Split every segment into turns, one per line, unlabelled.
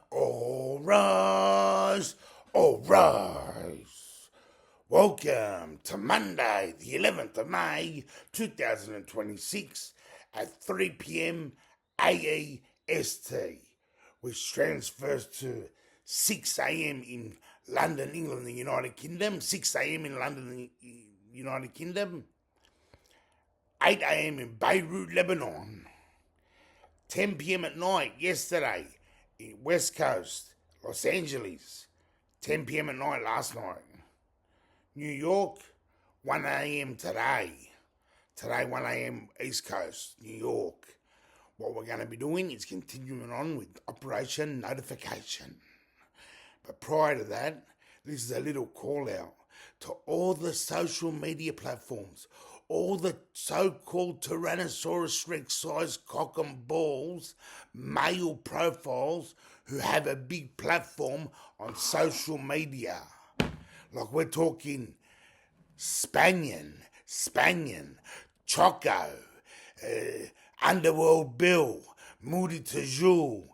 All rise, all rise. Welcome to Monday, the 11th of May, 2026 at 3 p.m. AEST, which transfers to 6 a.m. in London, England, the United Kingdom, 6 a.m. in London, the United Kingdom, 8 a.m. in Beirut, Lebanon, 10 p.m. at night yesterday, West Coast, Los Angeles, 10 p.m. at night last night. New York, 1 a.m. today. Today, 1 a.m. East Coast, New York. What we're going to be doing is continuing on with Operation Notification. But prior to that, this is a little call out to all the social media platforms, all the so-called Tyrannosaurus Rex-sized cock and balls, male profiles who have a big platform on social media. Like we're talking Spanian, Choco, Underworld Bill, Moody Tajul,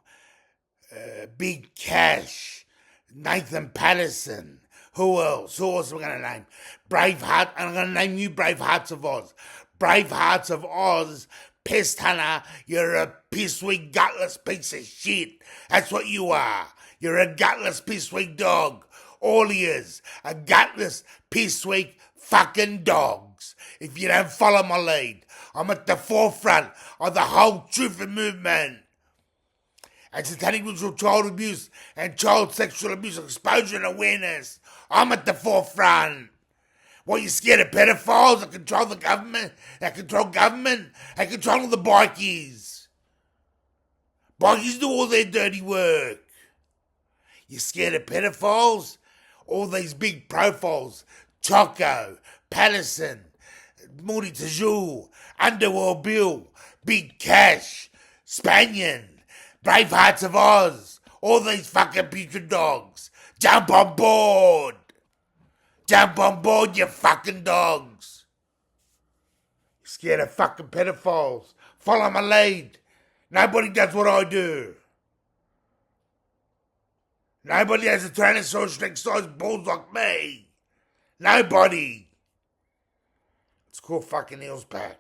Big Cash, Nathan Patterson. Who else? Who else are we going to name? Braveheart. I'm going to name you Bravehearts of Oz. Bravehearts of Oz, Pest Hunter, you're a piss-weak, gutless piece of shit. That's what you are. You're a gutless, piss-weak dog. All ears. A gutless, piss-weak fucking dogs. If you don't follow my lead, I'm at the forefront of the whole truth movement. And satanic ritual child abuse and child sexual abuse exposure and awareness. I'm at the forefront. What, you scared of pedophiles that control the government, that control all the bikies? Bikies do all their dirty work. You scared of pedophiles? All these big profiles, Choco, Patterson, Moody Tajul, Underworld Bill, Big Cash, Spanian, Bravehearts of Oz, all these fucking putrid dogs. Jump on board. Jump on board, you fucking dogs. You're scared of fucking pedophiles. Follow my lead. Nobody does what I do. Nobody has a Tyrannosaurus Rex-sized balls like me. Nobody. It's called fucking AUST PAC.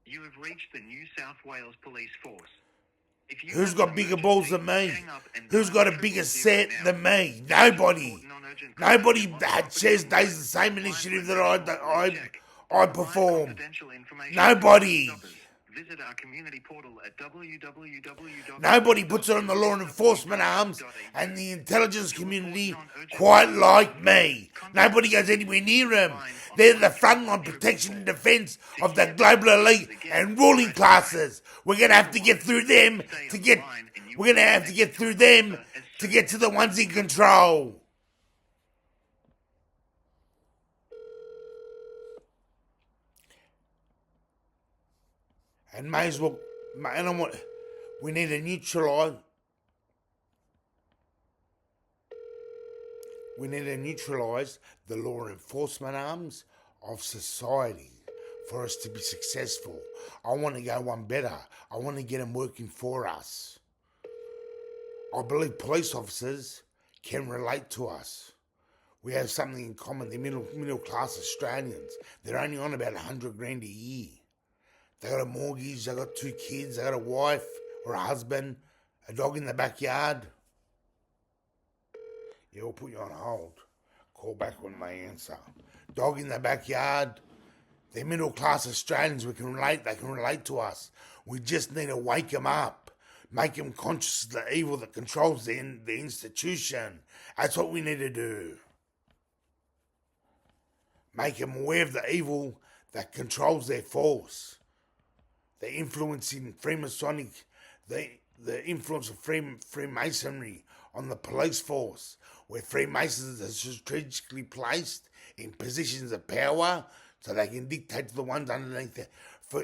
You have reached the New South Wales Police Force.
Who's got bigger balls than me? Who's got a bigger set than me? Nobody. Nobody shares days the same initiative that I perform. Nobody.
Visit our community portal at www.
Nobody puts it on the law enforcement arms and the intelligence community quite like me. Nobody goes anywhere near them. They're the frontline protection and defence of the global elite and ruling classes. We're going to have to get through them to get. We're going to have to get through them to get to the ones in control. And may as well, we need to neutralise. We need to neutralise the law enforcement arms of society for us to be successful. I want to go one better. I want to get them working for us. I believe police officers can relate to us. We have something in common. They're middle class Australians. They're only on about 100 grand a year. They got a mortgage, they got 2 kids, they got a wife or a husband, a dog in the backyard. Yeah, we'll put you on hold. Call back when they answer. Dog in the backyard. They're middle class Australians. We can relate. They can relate to us. We just need to wake them up. Make them conscious of the evil that controls the institution. That's what we need to do. Make them aware of the evil that controls their force. The influence in Freemasonic, the influence of Freemasonry on the police force, where Freemasons are strategically placed in positions of power so they can dictate to the ones underneath them.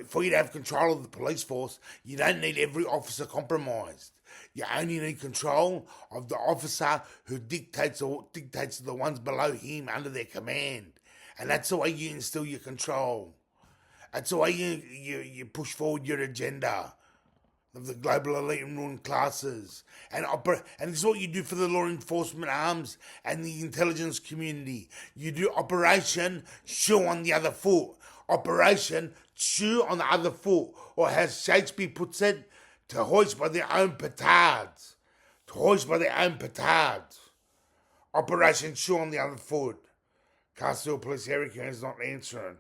For you to have control of the police force, you don't need every officer compromised. You only need control of the officer who dictates to the ones below him under their command. And that's the way you instill your control. That's the way you push forward your agenda. of the global elite and ruling classes. And this is what you do for the law enforcement arms and the intelligence community. You do Operation Shoe on the Other Foot. Operation Shoe on the Other Foot. Or as Shakespeare puts it, to hoist by their own petards. To hoist by their own petards. Operation Shoe on the Other Foot. Constable Police Area Command is not answering.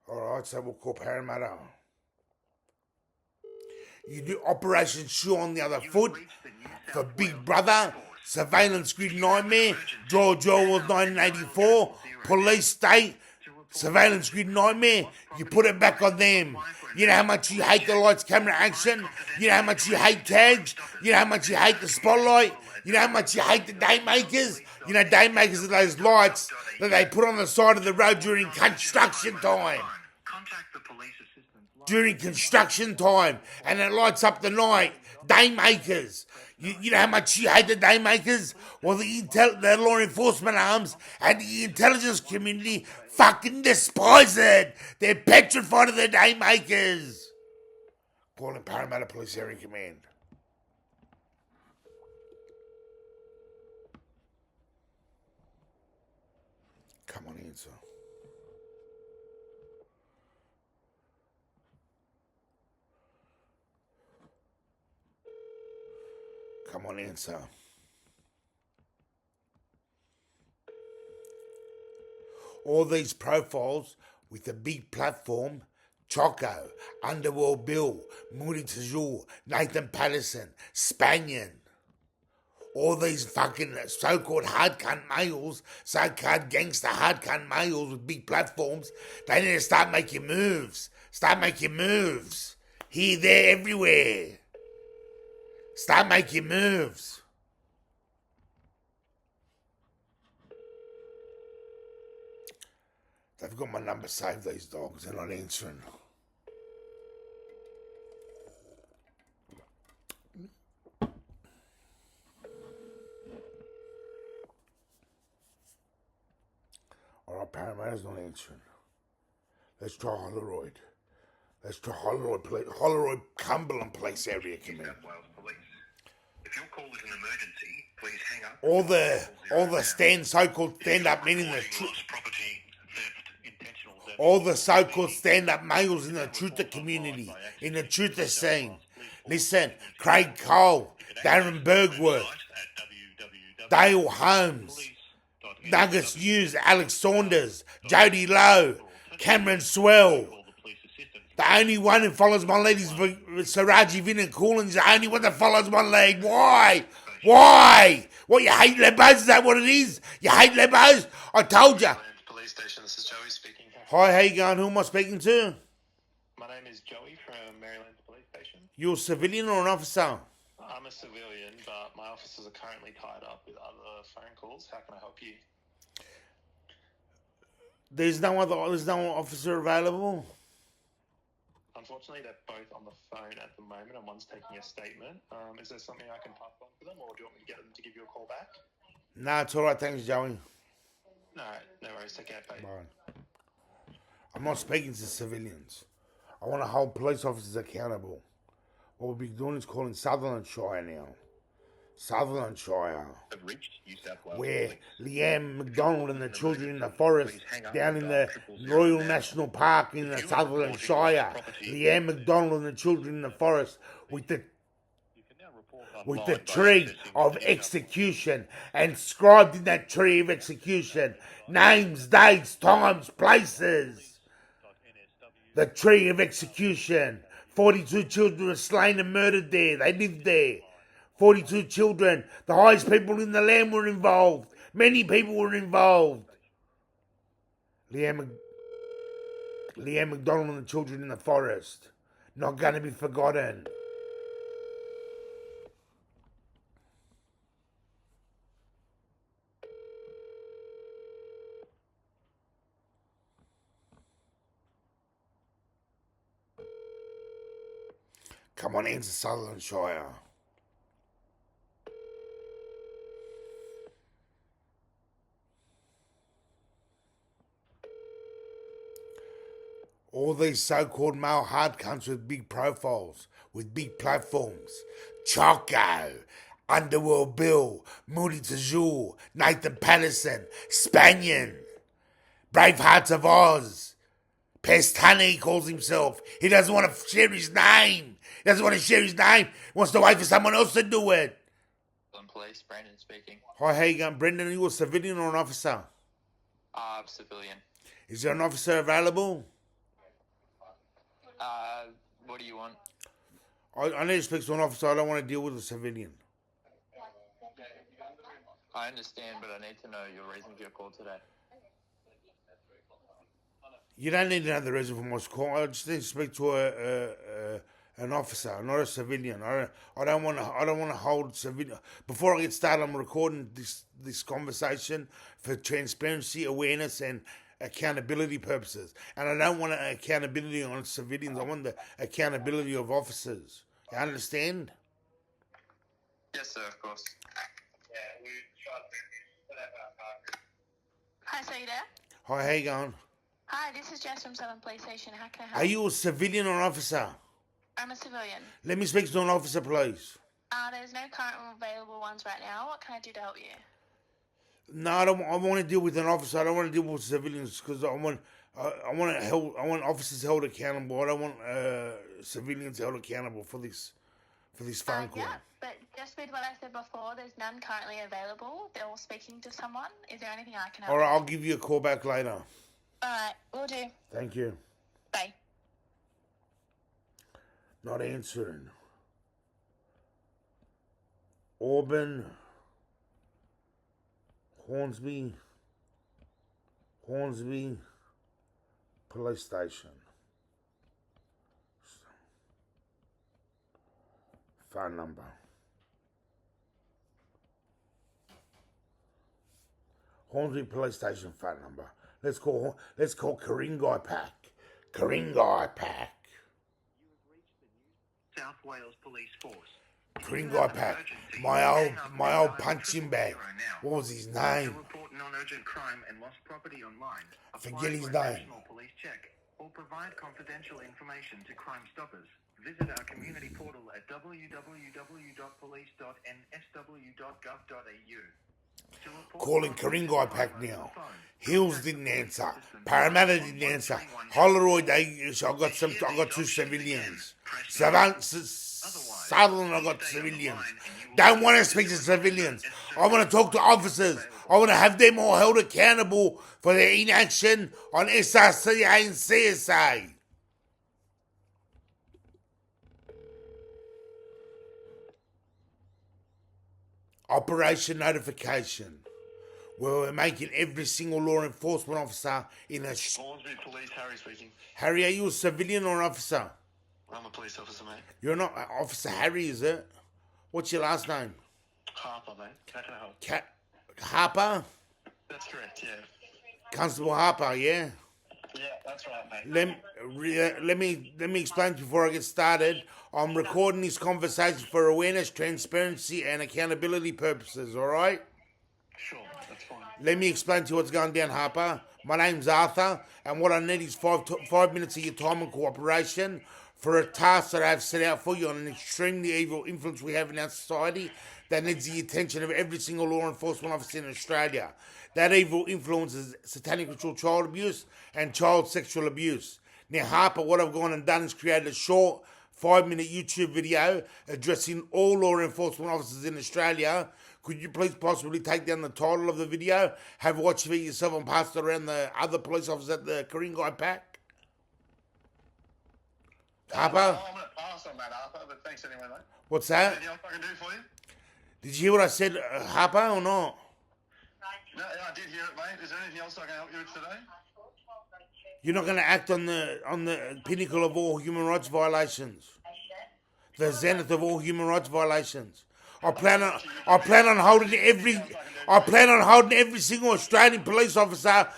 Alright, so we'll call Parramatta. You do Operation Shoe on the Other Foot for Big Brother, Surveillance Grid Nightmare, George Orwell 1984, Police State, Surveillance Grid Nightmare. You put it back on them. You know how much you hate the lights, camera, action. You know how much you hate tags. You know how much you hate the spotlight. You know how much you hate the day makers. You know, day makers are those lights that they put on the side of the road during construction time. During construction time, and it lights up the night. Day makers. You know how much you hate the day makers? Well, the law enforcement arms and the intelligence community fucking despise it. They're petrified of the day makers. Calling Parramatta Police Area Command. Come on, answer. Come on, answer. All these profiles with a big platform, Choco, Underworld Bill, Moody Tajul, Nathan Patterson, Spanian. All these fucking so-called hard cunt males, so-called gangster hard cunt males with big platforms, they need to start making moves. Start making moves. Here, there, everywhere. Start making moves. They've got my number saved, these dogs. They're not answering. Alright, Parramatta's not answering. Let's try Holroyd. Let's try Holroyd Cumberland Police Area Command.
If your call is an emergency, please hang up.
All the so-called stand-up men in the all the so-called stand-up males in the truther community, in the truther scene. Listen, Craig Cole, Darren Bergworth, Dale Holmes, Douglas News, Alex Saunders, Jody Lowe, Cameron Swell. The only one who follows my lead is srCa Vinnie Coolins, the only one that follows my lead. Why? Why? What, you hate Lebos? Is that what it is? You hate Lebos? I told you.
Police station, this is Joey speaking.
Hi, how you going? Who am I speaking to?
My name is Joey from Maryland Police Station.
You're a civilian or an officer?
I'm a civilian, but my officers are currently tied up with other phone calls. How can I help you?
There's no officer available?
Unfortunately, they're both on the phone at the moment, and one's taking a statement. Is there something I can pass on to them, or do you want me to get them to give you a call back?
No, it's all right. Thanks, Joey.
No, no worries. Take care, bye.
Bye. I'm not speaking to civilians. I want to hold police officers accountable. What we'll be doing is calling Sutherland Shire now. Sutherland Shire. Where Leanne McDonald and the children in the forest down in the Royal National Park in the Sutherland Shire. Leanne McDonald and the children in the forest with the tree of execution, and inscribed in that tree of execution names, dates, times, places. The tree of execution. 42 children were slain and murdered there. They lived there. 42 children. The highest people in the land were involved. Many people were involved. Leanne McDonald and the children in the forest. Not going to be forgotten. Come on, answer Sutherland Shire. All these so-called male hard cunts with big profiles, with big platforms. Choco, Underworld Bill, Moody Tajul, Nathan Patterson, Spanian, Bravehearts of Oz, Pestani calls himself. He doesn't want to share his name. He doesn't want to share his name. He wants to wait for someone else to do it.
Police, Brandon speaking.
Hi, how you going? Brendan, are you a civilian or an officer?
Civilian.
Is there an officer available?
What do you want?
I need to speak to an officer. I don't want to deal with a civilian.
I understand, but I need to know your reason for your call today.
You don't need to know the reason for my call. I just need to speak to an officer, not a civilian. I don't want to hold civilian. Before I get started, I'm recording this conversation for transparency, awareness, and accountability purposes. And I don't want accountability on civilians. I want the accountability of officers. You understand?
Yes, sir, of course.
Hi, so you there?
Hi, how you going?
Hi, this is Jess from Southern Police Station. How can I help?
Are you a civilian or an officer?
I'm a civilian.
Let me speak to an officer, please.
There's no current available ones right now. What can I do to help you?
No, I want to deal with an officer. I don't want to deal with civilians because I want officers held accountable. I don't want civilians held accountable for this phone call.
Yeah, but just with what I said before, there's none currently available. They're all speaking to someone. Is there anything I can help
All right,
with?
I'll give you a call back later.
All right, will do.
Thank you.
Bye.
Not answering. Auburn, Hornsby, Police Station. Phone number. Hornsby Police Station phone number. Let's call Ku-Ring-Gai PAC. Ku-Ring-Gai PAC.
South Wales Police Force.
Ku-Ring-Gai PAC. My old punching bag. What was his
To
name?
report non-urgent crime and lost property online.
Forget
apply
his
for a
name.
National police check or provide confidential information to Crime Stoppers. Visit our community portal at www.police.nsw.gov.au.
Calling Ku-Ring-Gai PAC now. Hills didn't answer. Parramatta didn't answer. Holroyd, I got two civilians. Sutherland, I got civilians. Don't want to speak to civilians. I want to talk to officers. I want to have them all held accountable for their inaction on srCa and CSA. Operation Notification, where we're making every single law enforcement officer in a...
Hornsby Police, Harry speaking.
Harry, are you a civilian or an officer?
I'm a police officer, mate.
You're not Officer Harry, is it? What's your last name?
Harper, mate. How can I help?
Harper?
That's correct, yeah.
Constable Harper, yeah?
Yeah, that's right, mate.
Let me explain before I get started. I'm recording this conversation for awareness, transparency, and accountability purposes, all right?
Sure, that's fine.
Let me explain to you what's going down, Harper. My name's Arthur, and what I need is 5 minutes of your time and cooperation for a task that I've set out for you on an extremely evil influence we have in our society that needs the attention of every single law enforcement officer in Australia. That evil influence is satanic ritual child abuse and child sexual abuse. Now, Harper, what I've gone and done is created a short 5-minute YouTube video addressing all law enforcement officers in Australia. Could you please possibly take down the title of the video, have a watch of it yourself, and pass it around the other police officers at the Ku-Ring-Gai PAC? Harper?
I'm going to pass on that, Harper, but thanks anyway, mate.
What's that?
Anything else I can do for you?
Did you hear what I said, Harper, or not?
No, yeah, I did hear it, mate. Is there anything else I can help you with today?
You're not going to act on the pinnacle of all human rights violations, the zenith of all human rights violations. I plan on holding every single Australian police officer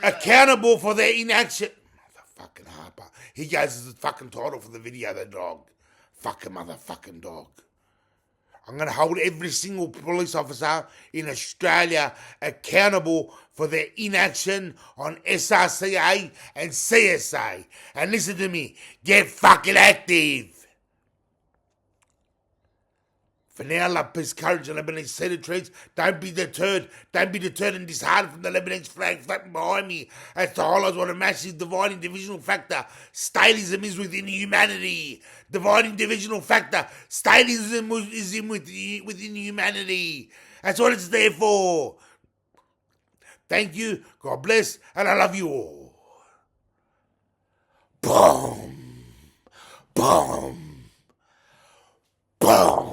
accountable for their inaction. Motherfucking Harper. He goes as the fucking title for the video, the dog. Fucking motherfucking dog. I'm going to hold every single police officer in Australia accountable for their inaction on srCa and srCa. And listen to me, get fucking active. For now, love, peace, courage, and Lebanese territories. Don't be deterred. Don't be deterred and disheartened from the Lebanese flag flapping behind me as to highlight what a massive dividing divisional factor Stalinism is within humanity. Dividing divisional factor. Stalinism is within humanity. That's what it's there for. Thank you. God bless. And I love you all. Boom. Boom. Boom.